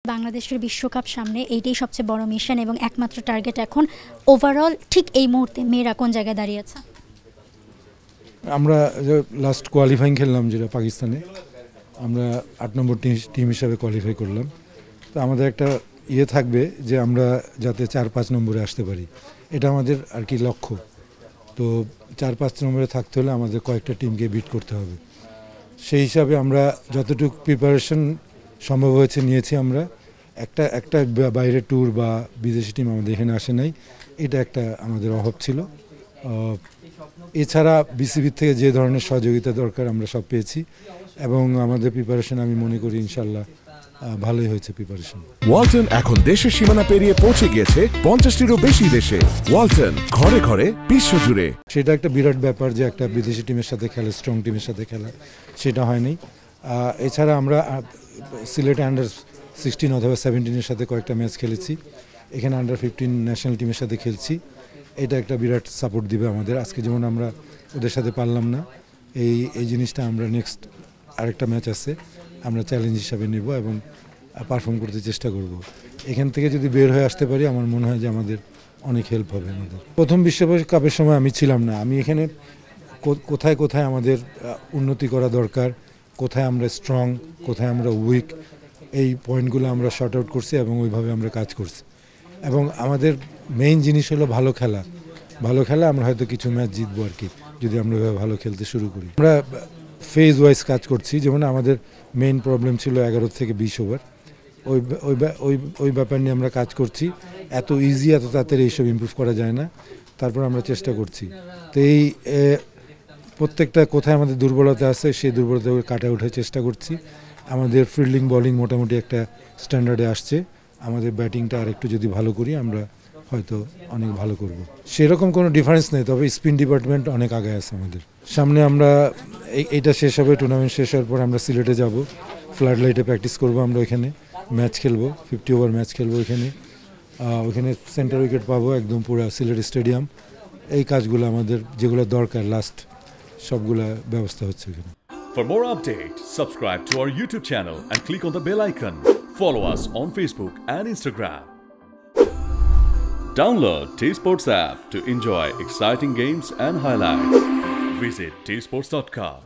বাংলাদেশের বিশ্বকাপ সামনে এইটাই সবচেয়ে বড় মিশন এবং একমাত্র টার্গেট এখন ওভারঅল ঠিক এই মুহূর্তে মেয়েরা কোন জায়গায় দাঁড়িয়ে আছে? আমরা লাস্ট কোয়ালিফাইং খেললাম যেটা পাকিস্তানে, আমরা 8 নম্বর টিম হিসাবে কোয়ালিফাই করলাম। তো আমাদের একটা থাকবে যে আমরা যাতে 4-5 নম্বরে আসতে পারি, এটা আমাদের আর কি লক্ষ্য। তো 4-5 নম্বরে থাকতে হলে আমাদের কয়েকটা টিমকে বিট করতে হবে। সেই হিসাবে আমরা যতটুকু প্রিপারেশন সম্ভব হয়েছে নিয়েছি। আমরা একটা বাইরে ট্যুর বা বিদেশি টিম আমাদের এখানে আসে নাই, এটা একটা আমাদের অভাব ছিল। এছাড়া বিসিবির থেকে যে ধরনের সহযোগিতা দরকার আমরা সব পেয়েছি এবং আমাদের প্রিপারেশন আমি মনে করি ইনশাল্লাহ ভালোই হয়েছে প্রিপারেশন। ওয়ালটন এখন দেশের সীমানা পেরিয়ে পৌঁছে গিয়েছে 50টিরও বেশি দেশে। ওয়ালটন, ঘরে ঘরে বিশ্বজুড়ে। সেটা একটা বিরাট ব্যাপার যে একটা বিদেশি টিমের সাথে খেলা, স্ট্রং টিমের সাথে খেলা, সেটা হয়নি। এছাড়া আমরা সিলেটে আন্ডার-16 অথবা 17-এর সাথে কয়েকটা ম্যাচ খেলেছি, এখানে আন্ডার-15 ন্যাশনাল টিমের সাথে খেলছি। এটা একটা বিরাট সাপোর্ট দিবে আমাদের। আজকে যেমন আমরা ওদের সাথে পারলাম না, এই জিনিসটা আমরা নেক্সট আরেকটা ম্যাচ আছে, আমরা চ্যালেঞ্জ হিসাবে নেব এবং পারফর্ম করতে চেষ্টা করব। এখান থেকে যদি বের হয়ে আসতে পারি আমার মনে হয় যে আমাদের অনেক হেল্প হবে। আমাদের প্রথম বিশ্বকাপের সময় আমি ছিলাম না, আমি এখানে কোথায় কোথায় আমাদের উন্নতি করা দরকার, কোথায় আমরা স্ট্রং, কোথায় আমরা উইক, এই পয়েন্টগুলো আমরা শর্ট আউট করছি এবং ওইভাবে আমরা কাজ করছি। এবং আমাদের মেইন জিনিস হলো ভালো খেলা। ভালো খেলা আমরা হয়তো কিছু ম্যাচ জিতবো আর কি, যদি আমরা ওইভাবে ভালো খেলতে শুরু করি। আমরা ফেজ ওয়াইজ কাজ করছি, যেমন আমাদের মেইন প্রবলেম ছিল 11 থেকে 20 ওভার, ওই ব্যাপার নিয়ে আমরা কাজ করছি। এত ইজি এত তাড়াতাড়ি এইসব ইমপ্রুভ করা যায় না, তারপর আমরা চেষ্টা করছি। তো এই প্রত্যেকটা কোথায় আমাদের দুর্বলতা আছে সেই দুর্বলতা কাটা ওঠার চেষ্টা করছি। আমাদের ফিল্ডিং বোলিং মোটামুটি একটা স্ট্যান্ডার্ডে আসছে। আমাদের ব্যাটিংটা আর একটু যদি ভালো করি আমরা হয়তো অনেক ভালো করব। সেরকম কোনো ডিফারেন্স নেই, তবে স্পিন ডিপার্টমেন্ট অনেক আগে আছে আমাদের। সামনে আমরা এইটা শেষ হবে, টুর্নামেন্ট শেষ হওয়ার পর আমরা সিলেটে যাব, ফ্লাড লাইটে প্র্যাকটিস করব। আমরা ওইখানে ম্যাচ খেলবো, 50 ওভার ম্যাচ খেলবো ওইখানে সেন্টার উইকেট পাবো একদম পুরো সিলেট স্টেডিয়াম। এই কাজগুলো আমাদের যেগুলো দরকার লাস্ট সবগুলা ব্যবস্থা হচ্ছে এখানে। For more updates, subscribe to our YouTube channel and click on the bell icon. Follow us on Facebook and Instagram. Download T-Sports app to enjoy exciting games and highlights. Visit tsports.com.